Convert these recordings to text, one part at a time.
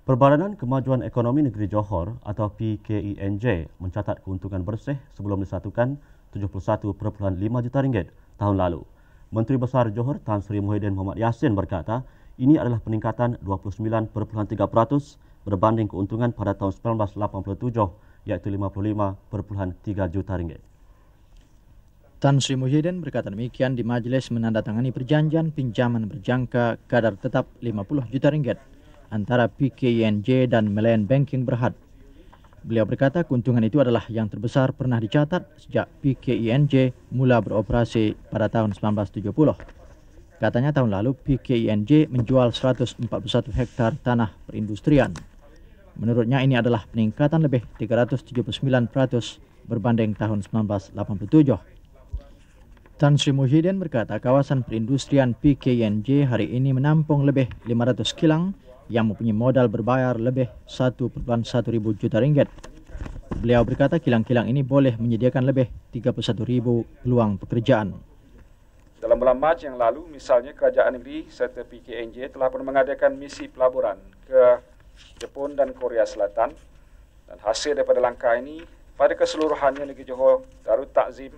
Perbadanan Kemajuan Ekonomi Negeri Johor atau PKENJ mencatat keuntungan bersih sebelum disatukan RM71.5 juta tahun lalu. Menteri Besar Johor Tan Sri Muhyiddin Mohamad Yassin berkata, ini adalah peningkatan 29.3% berbanding keuntungan pada tahun 1987 iaitu RM55.3 juta. Tan Sri Muhyiddin berkata demikian di majlis menandatangani perjanjian pinjaman berjangka kadar tetap RM50 juta antara PKENJ dan Malayan Banking Berhad. Beliau berkata keuntungan itu adalah yang terbesar pernah dicatat sejak PKENJ mula beroperasi pada tahun 1970. Katanya tahun lalu PKENJ menjual 141 hektar tanah perindustrian. Menurutnya ini adalah peningkatan lebih 379% berbanding tahun 1987. Tan Sri Muhyiddin berkata kawasan perindustrian PKENJ hari ini menampung lebih 500 kilang yang mempunyai modal berbayar lebih 1,1 ribu juta ringgit. Beliau berkata kilang-kilang ini boleh menyediakan lebih 31,000 peluang pekerjaan. Dalam bulan Mac yang lalu, misalnya Kerajaan Negeri serta PKENJ telah pun mengadakan misi pelaburan ke Jepun dan Korea Selatan. Dan hasil daripada langkah ini, pada keseluruhannya Negeri Johor Darul Takzim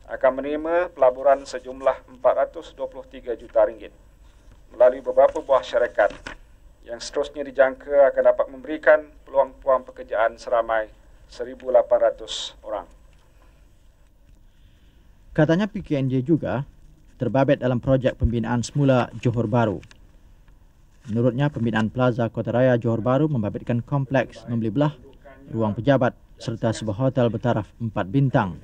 akan menerima pelaburan sejumlah 423 juta ringgit melalui beberapa buah syarikat yang seterusnya dijangka akan dapat memberikan peluang-peluang pekerjaan seramai 1,800 orang. Katanya PKENJ juga terbabit dalam projek pembinaan semula Johor Baru. Menurutnya, pembinaan Plaza Kota Raya Johor Baru membabitkan kompleks membeli belah, ruang pejabat serta sebuah hotel bertaraf 4 bintang.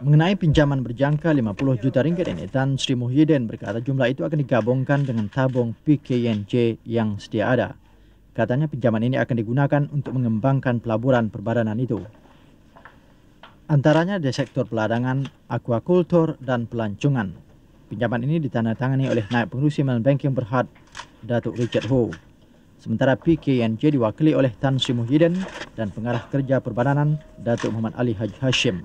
Mengenai pinjaman berjangka 50 juta ringgit ini, Tan Sri Muhyiddin berkata jumlah itu akan digabungkan dengan tabung PKENJ yang sedia ada. Katanya pinjaman ini akan digunakan untuk mengembangkan pelaburan perbadanan itu. Antaranya di sektor peladangan, akuakultur dan pelancongan. Pinjaman ini ditandatangani oleh Naib Pengerusi Malayan Banking Berhad, Datuk Richard Ho. Sementara PKENJ diwakili oleh Tan Sri Muhyiddin dan Pengarah Kerja Perbadanan, Datuk Muhammad Ali Haji Hashim.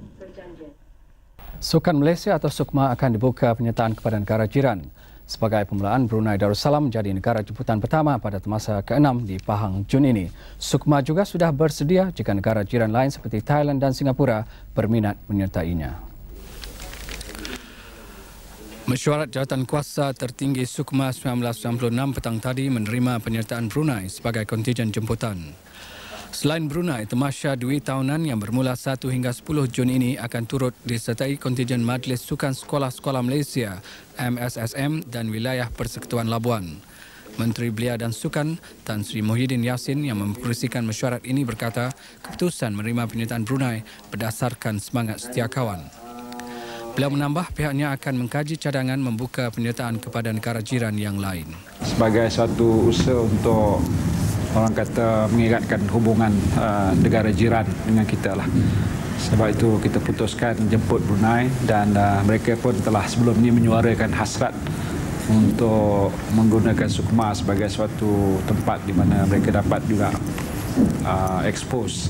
Sukan Malaysia atau SUKMA akan dibuka penyertaan kepada negara jiran. Sebagai permulaan, Brunei Darussalam menjadi negara jemputan pertama pada masa ke-6 di Pahang Jun ini. SUKMA juga sudah bersedia jika negara jiran lain seperti Thailand dan Singapura berminat menyertainya. Mesyuarat Jawatan Kuasa Tertinggi SUKMA 1996 petang tadi menerima penyertaan Brunei sebagai kontijen jemputan. Selain Brunei, Tamasya Dwi tahunan yang bermula 1 hingga 10 Jun ini akan turut disertai kontijen Majlis Sukan Sekolah-Sekolah Malaysia MSSM dan Wilayah Persekutuan Labuan. Menteri Belia dan Sukan Tan Sri Muhyiddin Yassin yang mempengerusikan mesyuarat ini berkata keputusan menerima penyertaan Brunei berdasarkan semangat setia kawan. Beliau menambah pihaknya akan mengkaji cadangan membuka penyertaan kepada negara jiran yang lain. Sebagai suatu usaha untuk orang kata mengeratkan hubungan negara jiran dengan kita lah. Sebab itu kita putuskan jemput Brunei dan mereka pun telah sebelum ini menyuarakan hasrat untuk menggunakan SUKMA sebagai suatu tempat di mana mereka dapat juga expose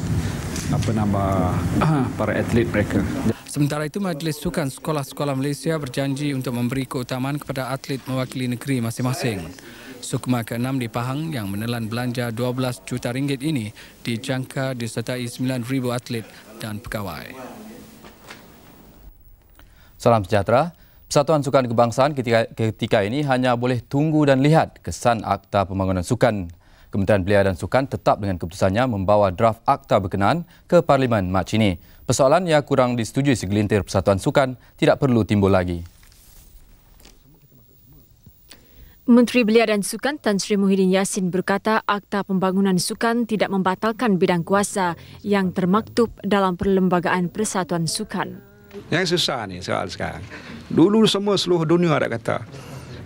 para atlet mereka. Sementara itu, Majlis Sukan Sekolah-Sekolah Malaysia berjanji untuk memberi keutamaan kepada atlet mewakili negeri masing-masing. SUKMA ke-6 di Pahang yang menelan belanja 12 juta ringgit ini dijangka disertai 9,000 atlet dan pegawai. Salam sejahtera. Persatuan Sukan Kebangsaan ketika ini hanya boleh tunggu dan lihat kesan Akta Pembangunan Sukan. Kementerian Belia dan Sukan tetap dengan keputusannya membawa draft akta berkenaan ke Parlimen Mac ini. Persoalan yang kurang disetujui segelintir Persatuan Sukan tidak perlu timbul lagi. Menteri Belia dan Sukan Tan Sri Muhyiddin Yassin berkata Akta Pembangunan Sukan tidak membatalkan bidang kuasa yang termaktub dalam Perlembagaan Persatuan Sukan. Yang susah ni soal sekarang. Dulu semua seluruh dunia ada kata.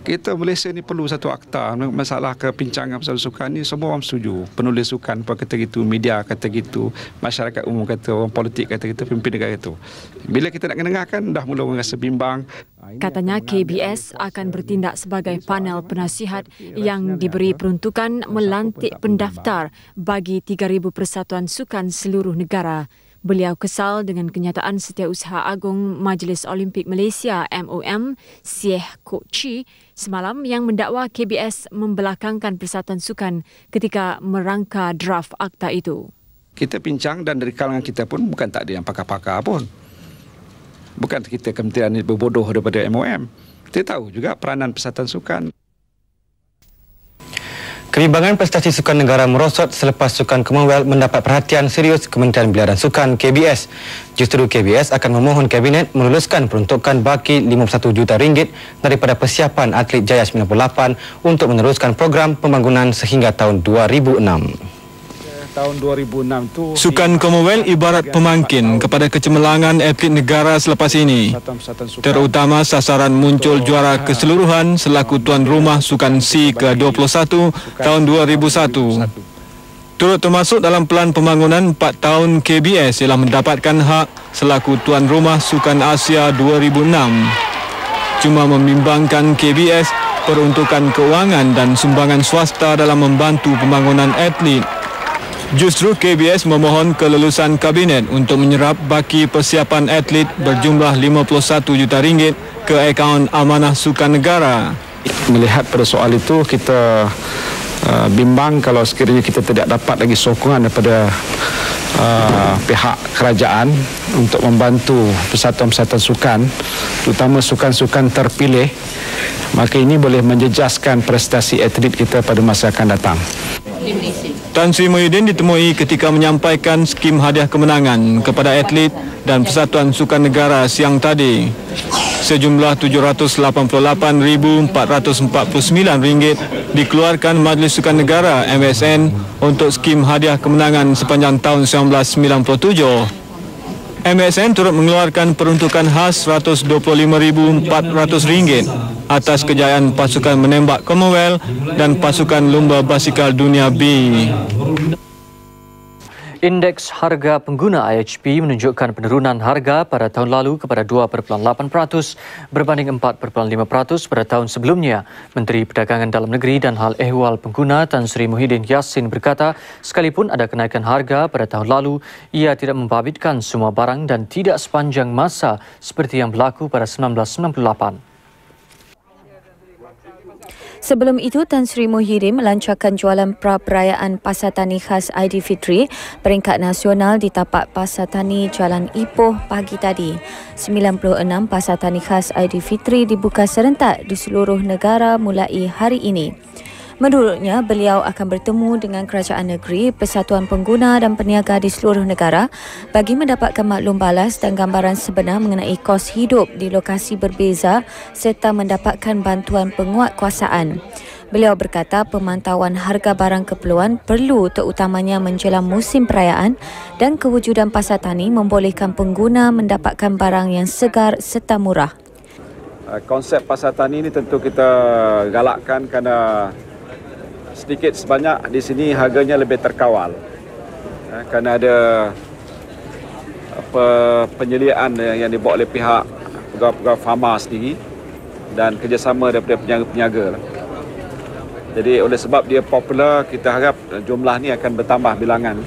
Kita Malaysia ni perlu satu akta. Masalah kepincangan pasal sukan ni semua orang setuju. Penulis sukan pun kata gitu, media kata gitu, masyarakat umum kata, orang politik kata gitu, pemimpin negara itu. Bila kita nak dengarkan, dah mula merasa bimbang. Katanya KBS akan bertindak sebagai panel penasihat yang diberi peruntukan melantik pendaftar bagi 3,000 persatuan sukan seluruh negara. Beliau kesal dengan kenyataan Setiausaha Agung Majlis Olimpik Malaysia MOM Sieh Kok Chee semalam yang mendakwa KBS membelakangkan Persatuan Sukan ketika merangka draft akta itu. Kita bincang dan dari kalangan kita pun bukan tak ada yang pakar-pakar pun. Bukan kita kementerian ini berbodoh daripada MOM. Kita tahu juga peranan Persatuan Sukan. Kebimbangan prestasi sukan negara merosot selepas Sukan Commonwealth mendapat perhatian serius Kementerian Belia dan Sukan KBS. Justru KBS akan memohon Kabinet meluluskan peruntukan baki RM51 juta daripada persiapan atlet Jaya 98 untuk meneruskan program pembangunan sehingga tahun 2006. Tahun 2006 tu Sukan Commonwealth ibarat pemangkin kepada kecemerlangan atlet negara selepas ini. Terutama sasaran muncul juara keseluruhan selaku tuan rumah Sukan C ke-21 tahun 2001. Turut termasuk dalam pelan pembangunan 4 tahun KBS ialah mendapatkan hak selaku tuan rumah Sukan Asia 2006. Cuma membimbangkan KBS peruntukan keuangan dan sumbangan swasta dalam membantu pembangunan atlet. Justru KBS memohon kelulusan Kabinet untuk menyerap baki persiapan atlet berjumlah RM51 juta ke akaun Amanah Sukan Negara. Melihat pada soal itu, kita bimbang kalau sekiranya kita tidak dapat lagi sokongan daripada pihak kerajaan untuk membantu persatuan-persatuan sukan, terutama sukan-sukan terpilih, maka ini boleh menjejaskan prestasi atlet kita pada masa akan datang. Tan Sri Muhyiddin ditemui ketika menyampaikan skim hadiah kemenangan kepada atlet dan Persatuan Sukan Negara siang tadi. Sejumlah RM788,449 dikeluarkan Majlis Sukan Negara MSN untuk skim hadiah kemenangan sepanjang tahun 1997. MSN turut mengeluarkan peruntukan khas RM125,400 atas kejayaan pasukan menembak Commonwealth dan pasukan lumba basikal dunia B. Indeks harga pengguna IHP menunjukkan penurunan harga pada tahun lalu kepada 2.8% berbanding 4.5% pada tahun sebelumnya. Menteri Perdagangan Dalam Negeri dan Hal Ehwal Pengguna Tan Sri Muhyiddin Yassin berkata, sekalipun ada kenaikan harga pada tahun lalu, ia tidak membabitkan semua barang dan tidak sepanjang masa seperti yang berlaku pada 1998. Sebelum itu, Tan Sri Muhyiddin melancarkan jualan pra-perayaan Pasar Tani Khas Aidilfitri peringkat nasional di tapak Pasar Tani Jalan Ipoh pagi tadi. 96 Pasar Tani Khas Aidilfitri dibuka serentak di seluruh negara mulai hari ini. Menurutnya, beliau akan bertemu dengan kerajaan negeri, persatuan pengguna dan peniaga di seluruh negara bagi mendapatkan maklum balas dan gambaran sebenar mengenai kos hidup di lokasi berbeza serta mendapatkan bantuan penguatkuasaan. Beliau berkata pemantauan harga barang keperluan perlu terutamanya menjelang musim perayaan dan kewujudan pasar tani membolehkan pengguna mendapatkan barang yang segar serta murah. Konsep pasar tani ini tentu kita galakkan kerana sedikit sebanyak di sini harganya lebih terkawal. Kerana ada penyeliaan yang dibuat oleh pihak pegawai farma sendiri dan kerjasama daripada peniaga-peniaga. Jadi oleh sebab dia popular, kita harap jumlah ni akan bertambah bilangan.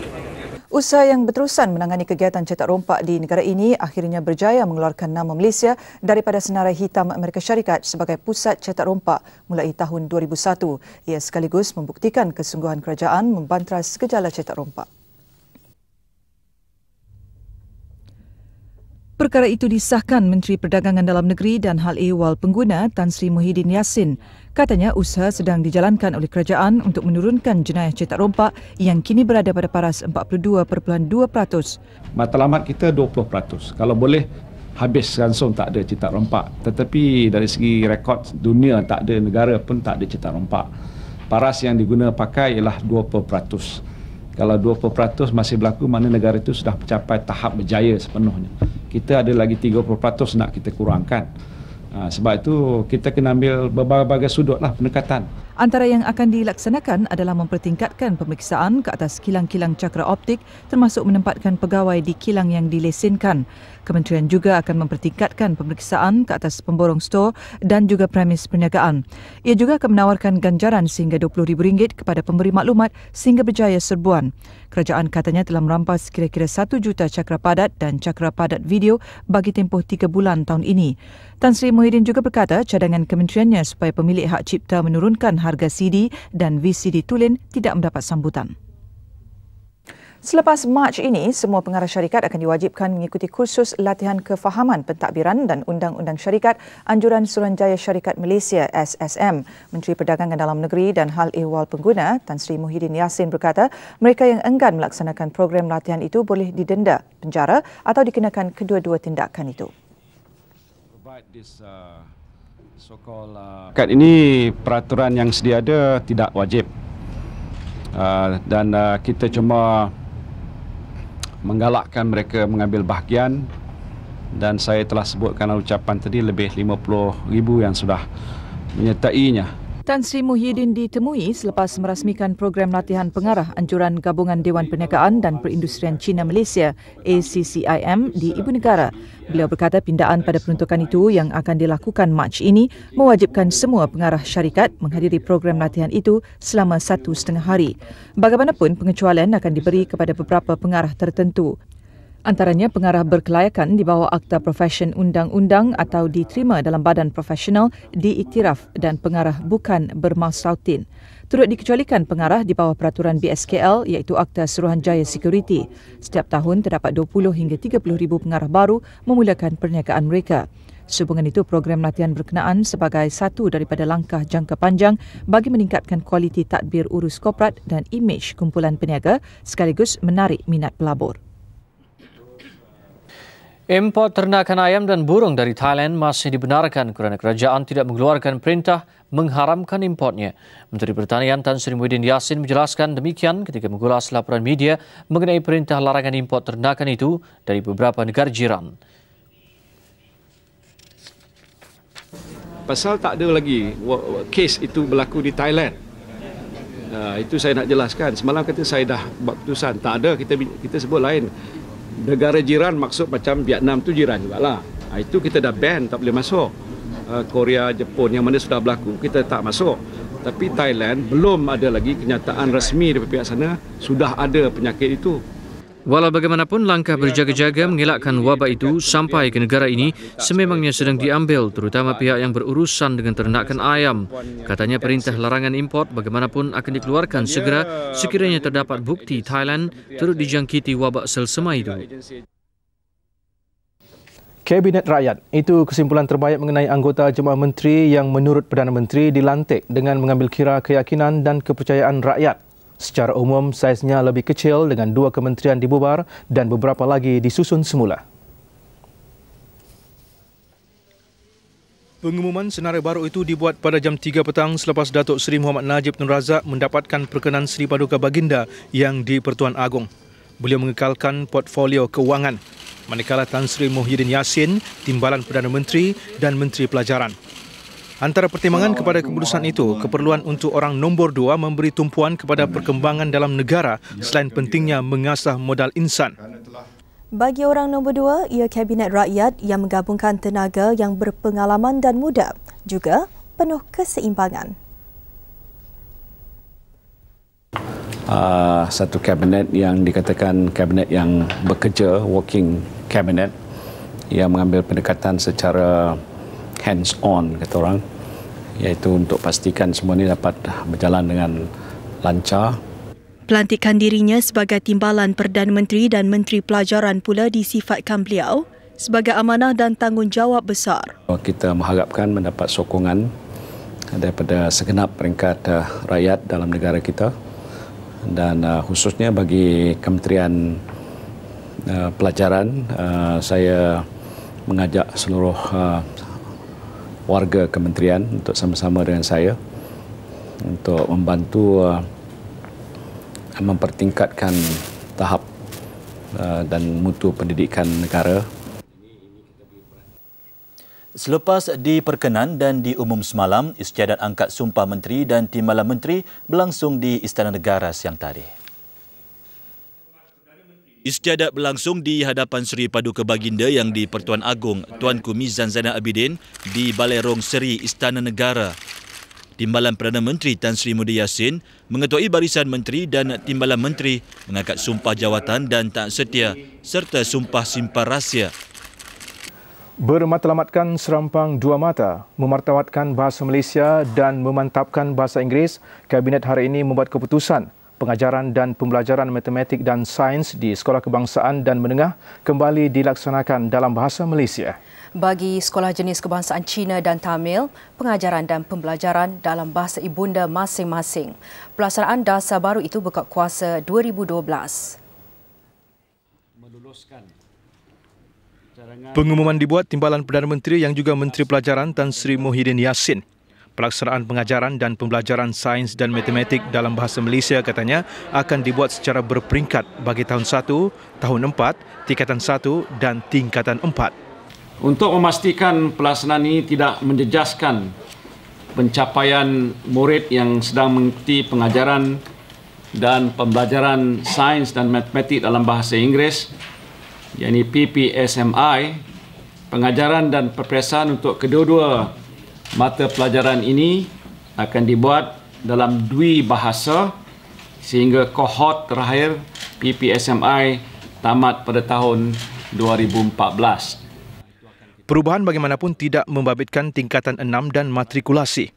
Usaha yang berterusan menangani kegiatan cetak rompak di negara ini akhirnya berjaya mengeluarkan nama Malaysia daripada senarai hitam Amerika Syarikat sebagai pusat cetak rompak mulai tahun 2001. Ia sekaligus membuktikan kesungguhan kerajaan membantras gejala cetak rompak. Perkara itu disahkan Menteri Perdagangan Dalam Negeri dan Hal Ehwal Pengguna Tan Sri Muhyiddin Yassin. Katanya usaha sedang dijalankan oleh kerajaan untuk menurunkan jenayah cetak rompak yang kini berada pada paras 42.2%. Matlamat kita 20%. Kalau boleh habis langsung tak ada cetak rompak. Tetapi dari segi rekod dunia tak ada negara pun tak ada cetak rompak. Paras yang diguna pakai ialah 20%. Kalau 20% masih berlaku, mana negara itu sudah mencapai tahap berjaya sepenuhnya. Kita ada lagi 30% nak kita kurangkan. Sebab itu kita kena ambil berbagai sudut lah pendekatan. Antara yang akan dilaksanakan adalah mempertingkatkan pemeriksaan ke atas kilang-kilang cakra optik termasuk menempatkan pegawai di kilang yang dilesenkan. Kementerian juga akan mempertingkatkan pemeriksaan ke atas pemborong stor dan juga premis perniagaan. Ia juga akan menawarkan ganjaran sehingga RM20,000 kepada pemberi maklumat sehingga berjaya serbuan. Kerajaan katanya telah merampas kira-kira 1 juta cakra padat dan cakra padat video bagi tempoh 3 bulan tahun ini. Tan Sri Muhyiddin juga berkata cadangan kementeriannya supaya pemilik hak cipta menurunkan harga CD dan VCD tulen tidak mendapat sambutan. Selepas Mac ini, semua pengarah syarikat akan diwajibkan mengikuti kursus latihan kefahaman pentadbiran dan Undang-Undang Syarikat Anjuran Suruhanjaya Syarikat Malaysia SSM. Menteri Perdagangan Dalam Negeri dan Hal Ehwal Pengguna Tan Sri Muhyiddin Yassin berkata mereka yang enggan melaksanakan program latihan itu boleh didenda, penjara atau dikenakan kedua-dua tindakan itu. Ini peraturan yang sedia ada tidak wajib dan kita cuma menggalakkan mereka mengambil bahagian dan saya telah sebutkan ucapan tadi lebih 50,000 yang sudah menyertainya. Tan Sri Muhyiddin ditemui selepas merasmikan program latihan pengarah Anjuran Gabungan Dewan Perniagaan dan Perindustrian Cina Malaysia ACCIM di Ibu Negara. Beliau berkata pindaan pada peruntukan itu yang akan dilakukan Mac ini mewajibkan semua pengarah syarikat menghadiri program latihan itu selama 1,5 hari. Bagaimanapun pengecualian akan diberi kepada beberapa pengarah tertentu. Antaranya pengarah berkelayakan di bawah Akta Profession Undang-Undang atau diterima dalam badan profesional diiktiraf dan pengarah bukan bermaslautin. Turut dikecualikan pengarah di bawah peraturan BSKL iaitu Akta Suruhanjaya Security. Setiap tahun terdapat 20 hingga 30,000 pengarah baru memulakan perniagaan mereka. Sehubungan itu, program latihan berkenaan sebagai satu daripada langkah jangka panjang bagi meningkatkan kualiti tadbir urus korporat dan imej kumpulan peniaga sekaligus menarik minat pelabur. Import ternakan ayam dan burung dari Thailand masih dibenarkan kerana kerajaan tidak mengeluarkan perintah mengharamkan importnya. Menteri Pertanian Tan Sri Muhyiddin Yassin menjelaskan demikian ketika mengulas laporan media mengenai perintah larangan import ternakan itu dari beberapa negara jiran. Pasal tak ada lagi kes itu berlaku di Thailand. Itu saya nak jelaskan. Semalam kata saya dah buat keputusan. Tak ada, kita sebut lain. Negara jiran maksud macam Vietnam tu jiran jugalah. Itu kita dah ban, tak boleh masuk. Korea, Jepun yang mana sudah berlaku, kita tak masuk. Tapi Thailand belum ada lagi kenyataan rasmi dari pihak sana sudah ada penyakit itu. Walau bagaimanapun, langkah berjaga-jaga mengelakkan wabak itu sampai ke negara ini sememangnya sedang diambil terutama pihak yang berurusan dengan ternakan ayam. Katanya perintah larangan import bagaimanapun akan dikeluarkan segera sekiranya terdapat bukti Thailand turut dijangkiti wabak selsema itu. Kabinet Rakyat, itu kesimpulan terbaik mengenai anggota Jemaah Menteri yang menurut Perdana Menteri dilantik dengan mengambil kira keyakinan dan kepercayaan rakyat. Secara umum, saiznya lebih kecil dengan 2 kementerian dibubar dan beberapa lagi disusun semula. Pengumuman senarai baru itu dibuat pada jam 3 petang selepas Datuk Seri Muhammad Najib Tun Razak mendapatkan perkenan Seri Paduka Baginda yang di-Pertuan Agong. Beliau mengekalkan portfolio kewangan, manakala Tan Sri Muhyiddin Yassin, Timbalan Perdana Menteri dan Menteri Pelajaran. Antara pertimbangan kepada keputusan itu, keperluan untuk orang nombor 2 memberi tumpuan kepada perkembangan dalam negara selain pentingnya mengasah modal insan. Bagi orang nombor 2, ia Kabinet Rakyat yang menggabungkan tenaga yang berpengalaman dan muda, juga penuh keseimbangan. Satu kabinet yang dikatakan kabinet yang bekerja, working cabinet, yang mengambil pendekatan secara hands-on, kata orang, iaitu untuk pastikan semua ini dapat berjalan dengan lancar. Pelantikan dirinya sebagai Timbalan Perdana Menteri dan Menteri Pelajaran pula disifatkan beliau sebagai amanah dan tanggungjawab besar. Kita mengharapkan mendapat sokongan daripada segenap peringkat rakyat dalam negara kita dan khususnya bagi Kementerian Pelajaran, saya mengajak seluruh warga kementerian untuk sama-sama dengan saya untuk membantu mempertingkatkan tahap dan mutu pendidikan negara. Selepas diperkenan dan diumum semalam, istiadat angkat Sumpah Menteri dan Timbalan Menteri berlangsung di Istana Negara siang tadi. Istiadat berlangsung di hadapan Seri Paduka Baginda yang di-Pertuan Agong Tuanku Mizan Zainal Abidin di Balai Rong Seri Istana Negara. Timbalan Perdana Menteri Tan Sri Muhyiddin Yassin mengetuai barisan menteri dan timbalan menteri mengangkat sumpah jawatan dan taat setia serta sumpah simpan rahsia. Bermatlamatkan serampang dua mata, memartabatkan bahasa Malaysia dan memantapkan bahasa Inggeris, Kabinet hari ini membuat keputusan pengajaran dan pembelajaran matematik dan sains di Sekolah Kebangsaan dan Menengah kembali dilaksanakan dalam bahasa Malaysia. Bagi sekolah jenis kebangsaan Cina dan Tamil, pengajaran dan pembelajaran dalam bahasa ibunda masing-masing. Pelaksanaan dasar baru itu berkat kuasa 2012. Pengumuman dibuat Timbalan Perdana Menteri yang juga Menteri Pelajaran Tan Sri Muhyiddin Yassin. Pelaksanaan pengajaran dan pembelajaran sains dan matematik dalam bahasa Malaysia katanya akan dibuat secara berperingkat bagi tahun 1, tahun 4, tingkatan 1 dan tingkatan 4. Untuk memastikan pelaksanaan ini tidak menjejaskan pencapaian murid yang sedang mengikuti pengajaran dan pembelajaran sains dan matematik dalam bahasa Inggeris, yakni PPSMI, pengajaran dan peperiksaan untuk kedua-dua mata pelajaran ini akan dibuat dalam dua bahasa sehingga kohort terakhir PPSMI tamat pada tahun 2014. Perubahan bagaimanapun tidak membabitkan tingkatan 6 dan matrikulasi.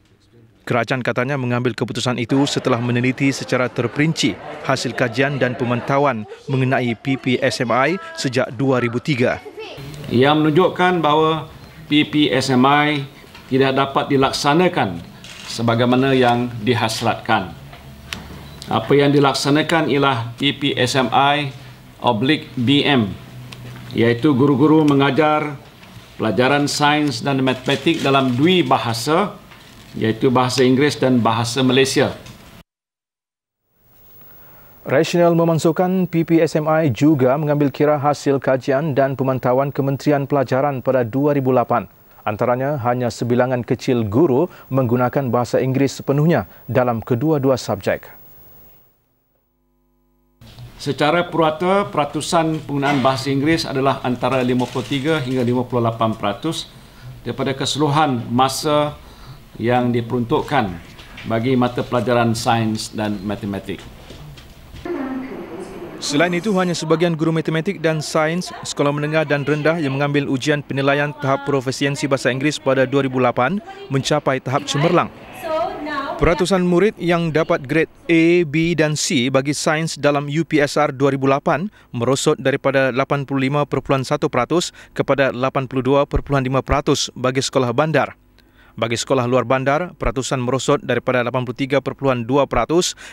Kerajaan katanya mengambil keputusan itu setelah meneliti secara terperinci hasil kajian dan pemantauan mengenai PPSMI sejak 2003. Ia menunjukkan bahawa PPSMI tidak dapat dilaksanakan sebagaimana yang dihasratkan. Apa yang dilaksanakan ialah PPSMI/BM, iaitu guru-guru mengajar pelajaran sains dan matematik dalam dua bahasa, iaitu bahasa Inggeris dan bahasa Malaysia. Rasional memansuhkan PPSMI juga mengambil kira hasil kajian dan pemantauan Kementerian Pelajaran pada 2008. Antaranya hanya sebilangan kecil guru menggunakan bahasa Inggeris sepenuhnya dalam kedua-dua subjek. Secara purata, peratusan penggunaan bahasa Inggeris adalah antara 53 hingga 58% daripada keseluruhan masa yang diperuntukkan bagi mata pelajaran sains dan matematik. Selain itu, hanya sebahagian guru matematik dan sains sekolah menengah dan rendah yang mengambil ujian penilaian tahap profesiensi bahasa Inggeris pada 2008 mencapai tahap cemerlang. Peratusan murid yang dapat grade A, B dan C bagi sains dalam UPSR 2008 merosot daripada 85.1% kepada 82.5% bagi sekolah bandar. Bagi sekolah luar bandar, peratusan merosot daripada 83.2%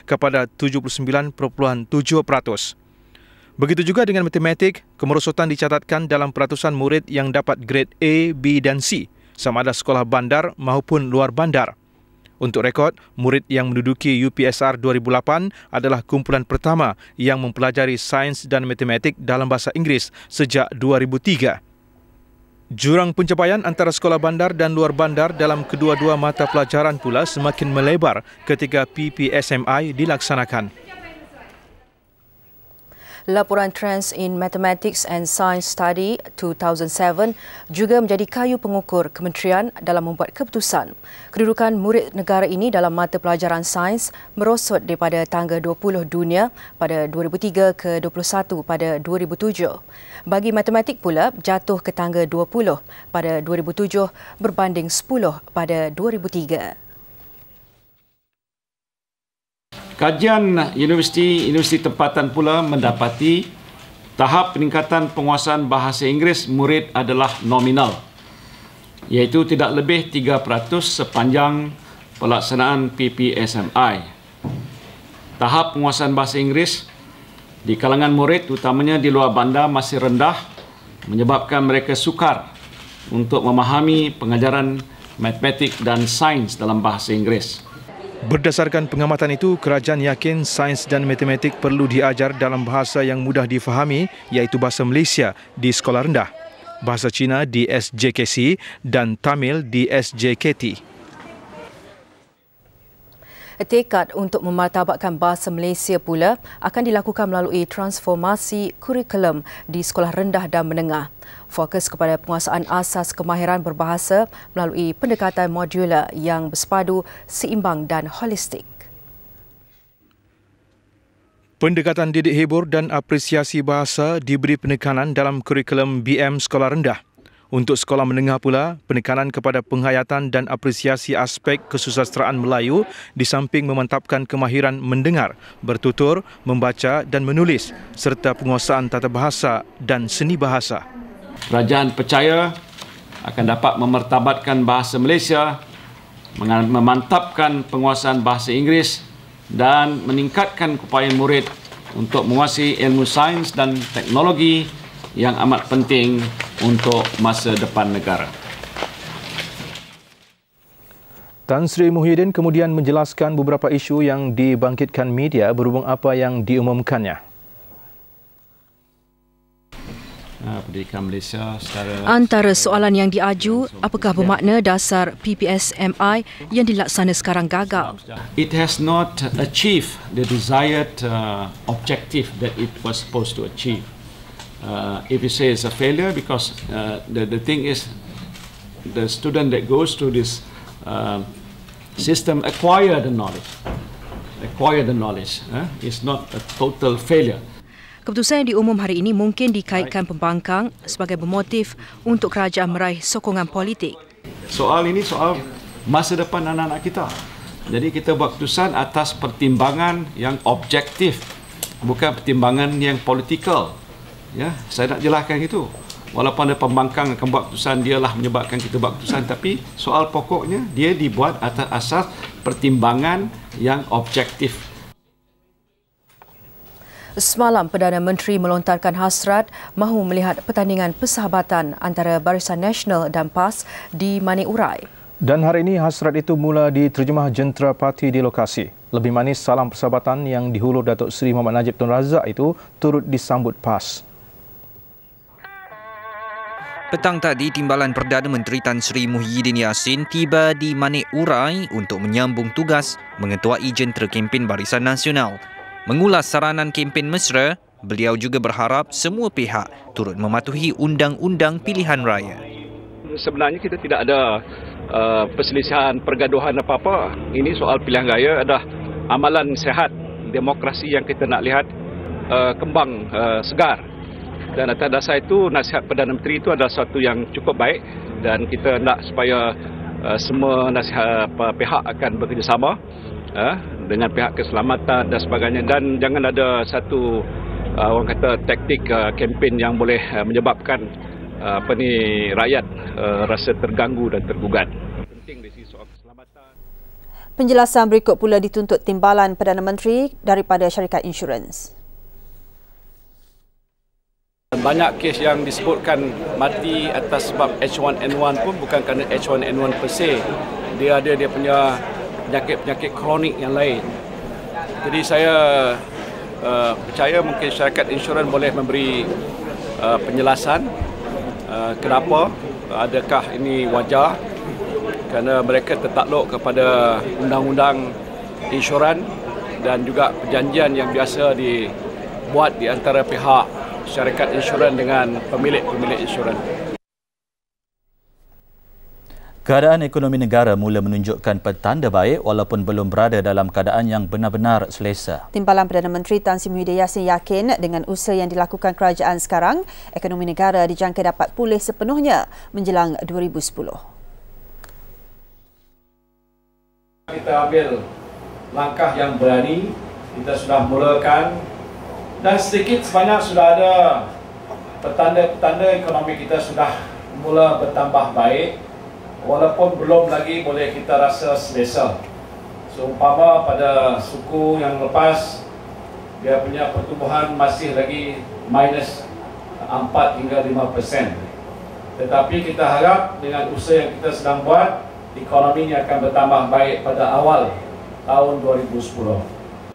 kepada 79.7%. Begitu juga dengan matematik, kemerosotan dicatatkan dalam peratusan murid yang dapat grade A, B dan C, sama ada sekolah bandar maupun luar bandar. Untuk rekod, murid yang menduduki UPSR 2008 adalah kumpulan pertama yang mempelajari sains dan matematik dalam bahasa Inggeris sejak 2003. Jurang pencapaian antara sekolah bandar dan luar bandar dalam kedua-dua mata pelajaran pula semakin melebar ketika PPSMI dilaksanakan. Laporan Trends in Mathematics and Science Study 2007 juga menjadi kayu pengukur kementerian dalam membuat keputusan. Kedudukan murid negara ini dalam mata pelajaran sains merosot daripada tangga 20 dunia pada 2003 ke 21 pada 2007. Bagi matematik pula jatuh ke tangga 20 pada 2007 berbanding 10 pada 2003. Kajian universiti tempatan pula mendapati tahap peningkatan penguasaan bahasa Inggeris murid adalah nominal, iaitu tidak lebih 3% sepanjang pelaksanaan PPSMI. Tahap penguasaan bahasa Inggeris di kalangan murid, utamanya di luar bandar, masih rendah, menyebabkan mereka sukar untuk memahami pengajaran matematik dan sains dalam bahasa Inggeris. Berdasarkan pengamatan itu, kerajaan yakin sains dan matematik perlu diajar dalam bahasa yang mudah difahami, iaitu bahasa Malaysia di sekolah rendah. bahasa Cina di SJKC dan Tamil di SJKT. Tekad untuk memartabatkan bahasa Malaysia pula akan dilakukan melalui transformasi kurikulum di sekolah rendah dan menengah. Fokus kepada penguasaan asas kemahiran berbahasa melalui pendekatan modular yang bersepadu, seimbang dan holistik. Pendekatan didik hibur dan apresiasi bahasa diberi penekanan dalam kurikulum BM sekolah rendah. Untuk sekolah menengah pula, penekanan kepada penghayatan dan apresiasi aspek kesusasteraan Melayu di samping memantapkan kemahiran mendengar, bertutur, membaca dan menulis serta penguasaan tata bahasa dan seni bahasa. Kerajaan percaya akan dapat memartabatkan bahasa Malaysia, memantapkan penguasaan bahasa Inggeris dan meningkatkan keupayaan murid untuk menguasai ilmu sains dan teknologi yang amat penting untuk masa depan negara. Tan Sri Muhyiddin kemudian menjelaskan beberapa isu yang dibangkitkan media berhubung apa yang diumumkannya. Pendidikan Malaysia secara... Antara soalan yang diaju, apakah bermakna dasar PPSMI yang dilaksana sekarang gagal? It has not achieved the desired objective that it was supposed to achieve. If you say it's a failure, because the thing is, the student that goes through this system acquire the knowledge. It's not a total failure. Keputusan yang diumum hari ini mungkin dikaitkan pembangkang sebagai bermotif untuk kerajaan meraih sokongan politik. Soal ini soal masa depan anak-anak kita. Jadi kita buat keputusan atas pertimbangan yang objektif, bukan pertimbangan yang politikal. Ya, saya nak jelaskan itu. Walaupun ada pembangkang akan buat keputusan, dialah menyebabkan kita buat keputusan, tapi soal pokoknya dia dibuat atas asas pertimbangan yang objektif. Semalam, Perdana Menteri melontarkan hasrat mahu melihat pertandingan persahabatan antara Barisan Nasional dan PAS di Manik Urai. Dan hari ini hasrat itu mula diterjemah jentera parti di lokasi. Lebih manis salam persahabatan yang dihulur Datuk Seri Mohamad Najib Tun Razak itu turut disambut PAS. Petang tadi, Timbalan Perdana Menteri Tan Sri Muhyiddin Yassin tiba di Manik Urai untuk menyambung tugas mengetuai jentera kempen Barisan Nasional. Mengulas saranan kempen mesra, beliau juga berharap semua pihak turut mematuhi undang-undang pilihan raya. Sebenarnya kita tidak ada perselisihan, pergaduhan apa-apa. Ini soal pilihan raya adalah amalan sehat demokrasi yang kita nak lihat kembang segar. Dan atas dasar itu, nasihat Perdana Menteri itu adalah satu yang cukup baik dan kita nak supaya semua nasihat pihak akan bekerjasama dengan pihak keselamatan dan sebagainya, dan jangan ada satu orang kata taktik kempen yang boleh menyebabkan rakyat rasa terganggu dan tergugat. Penting dari sisi soal keselamatan. Penjelasan berikut pula dituntut Timbalan Perdana Menteri daripada syarikat insurans. Banyak kes yang disebutkan mati atas sebab H1N1 pun bukan kerana H1N1 per se. Dia ada dia punya penyakit-penyakit kronik yang lain. Jadi saya percaya mungkin syarikat insurans boleh memberi penjelasan kenapa, adakah ini wajar, kerana mereka tertakluk kepada undang-undang insurans dan juga perjanjian yang biasa dibuat di antara pihak syarikat insurans dengan pemilik-pemilik insurans. Keadaan ekonomi negara mula menunjukkan petanda baik walaupun belum berada dalam keadaan yang benar-benar selesa. Timbalan Perdana Menteri Tan Sri Muhyiddin Yassin yakin dengan usaha yang dilakukan kerajaan sekarang, ekonomi negara dijangka dapat pulih sepenuhnya menjelang 2010. Kita ambil langkah yang berani, kita sudah mulakan dan sedikit sebanyak sudah ada petanda-petanda ekonomi kita sudah mula bertambah baik, walaupun belum lagi boleh kita rasa selesa. Seumpama pada suku yang lepas, dia punya pertumbuhan masih lagi minus 4 hingga 5%. Tetapi kita harap dengan usaha yang kita sedang buat, ekonominya akan bertambah baik pada awal tahun 2010.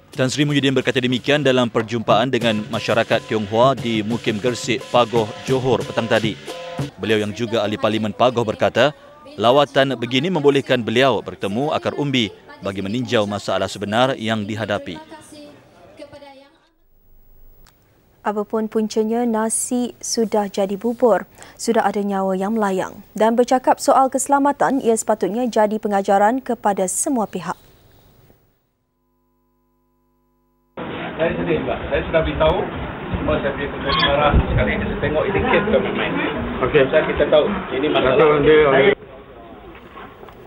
Tan Sri Muhyiddin berkata demikian dalam perjumpaan dengan masyarakat Tionghoa di Mukim Gersik, Pagoh, Johor petang tadi. Beliau yang juga ahli Parlimen Pagoh berkata, lawatan begini membolehkan beliau bertemu akar umbi bagi meninjau masalah sebenar yang dihadapi. Apapun puncanya, nasi sudah jadi bubur. Sudah ada nyawa yang melayang. Dan bercakap soal keselamatan, ia sepatutnya jadi pengajaran kepada semua pihak. Saya sedih juga. Saya sudah beritahu semua saya punya ketua marah sekali. Saya tengok ini kes bukan main. Okey, saya kita tahu ini masalah.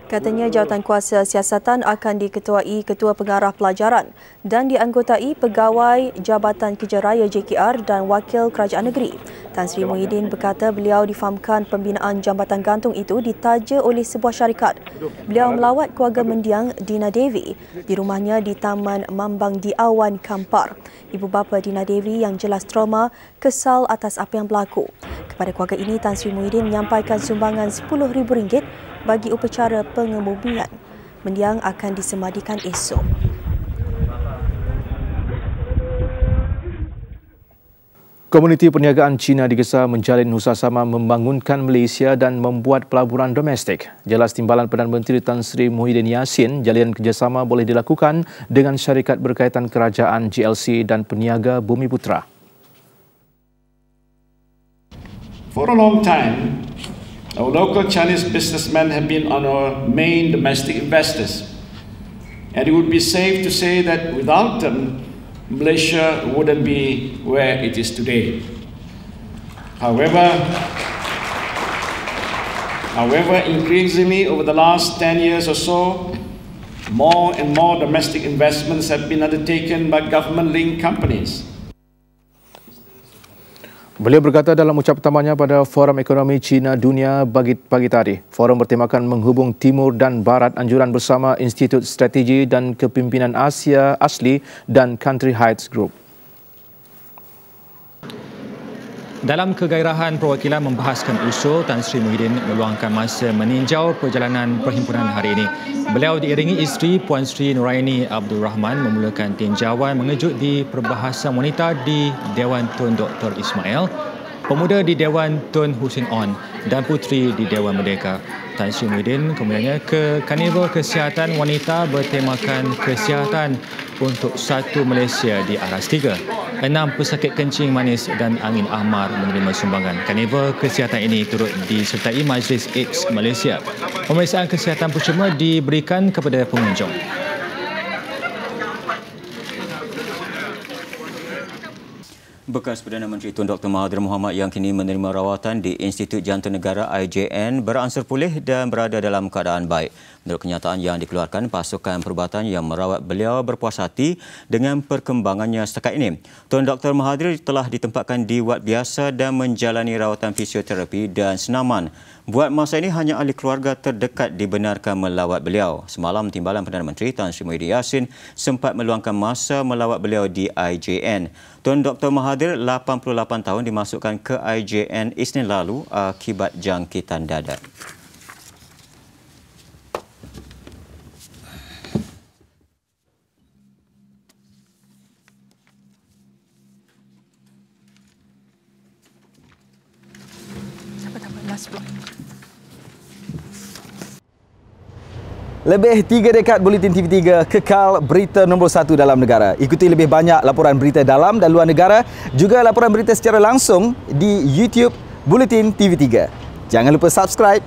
Katanya jawatankuasa siasatan akan diketuai Ketua Pengarah Pelajaran dan dianggotai Pegawai Jabatan Kejaraya JKR dan Wakil Kerajaan Negeri. Tan Sri Muhyiddin berkata beliau difahamkan pembinaan jambatan gantung itu ditaja oleh sebuah syarikat. Beliau melawat keluarga mendiang Dina Devi di rumahnya di Taman Mambang di Awan, Kampar. Ibu bapa Dina Devi yang jelas trauma kesal atas apa yang berlaku. Kepada keluarga ini, Tan Sri Muhyiddin menyampaikan sumbangan RM10,000 bagi upacara pengebumian. Mendiang akan disemadikan esok. Komuniti perniagaan Cina digesa menjalin usaha-sama membangunkan Malaysia dan membuat pelaburan domestik. Jelas timbalan Perdana Menteri Tan Sri Muhyiddin Yassin, jalinan kerjasama boleh dilakukan dengan syarikat berkaitan kerajaan GLC dan peniaga Bumiputra. For a long time, our local Chinese businessmen have been our main domestic investors. And it would be safe to say that without them, Malaysia wouldn't be where it is today. However, increasingly over the last 10 years or so, more and more domestic investments have been undertaken by government-linked companies. Beliau berkata dalam ucap pertamanya pada Forum Ekonomi Cina Dunia pagi tadi. Forum bertemakan menghubung Timur dan Barat anjuran bersama Institut Strategi dan Kepimpinan Asia Asli dan Country Heights Group. Dalam kegairahan perwakilan membahaskan usul, Tan Sri Muhyiddin meluangkan masa meninjau perjalanan perhimpunan hari ini. Beliau diiringi isteri Puan Sri Nuraini Abdul Rahman memulakan tinjauan mengejut di perbahasan wanita di Dewan Tun Dr. Ismail, pemuda di Dewan Tun Hussein On dan puteri di Dewan Merdeka. Tan Sri Muhyiddin kemudiannya ke Karnival Kesihatan Wanita bertemakan kesihatan untuk satu Malaysia di Aras 3. 6 pesakit kencing manis dan angin ahmar menerima sumbangan. Karnival kesihatan ini turut disertai Majlis AIDS Malaysia. Pemeriksaan kesihatan percuma diberikan kepada pengunjung. Bekas Perdana Menteri Tun Dr. Mahathir Mohamad yang kini menerima rawatan di Institut Jantung Negara IJN beransur pulih dan berada dalam keadaan baik. Menurut kenyataan yang dikeluarkan, pasukan perubatan yang merawat beliau berpuas hati dengan perkembangannya setakat ini. Tun Dr. Mahathir telah ditempatkan di wad biasa dan menjalani rawatan fisioterapi dan senaman. Buat masa ini, hanya ahli keluarga terdekat dibenarkan melawat beliau. Semalam, Timbalan Perdana Menteri Tan Sri Muhyiddin Yassin sempat meluangkan masa melawat beliau di IJN. Tun Dr. Mahathir, 88 tahun, dimasukkan ke IJN Isnin lalu akibat jangkitan dada. Lebih 3 dekad Buletin TV3 kekal berita nombor 1 dalam negara. Ikuti lebih banyak laporan berita dalam dan luar negara, juga laporan berita secara langsung di YouTube Buletin TV3. Jangan lupa subscribe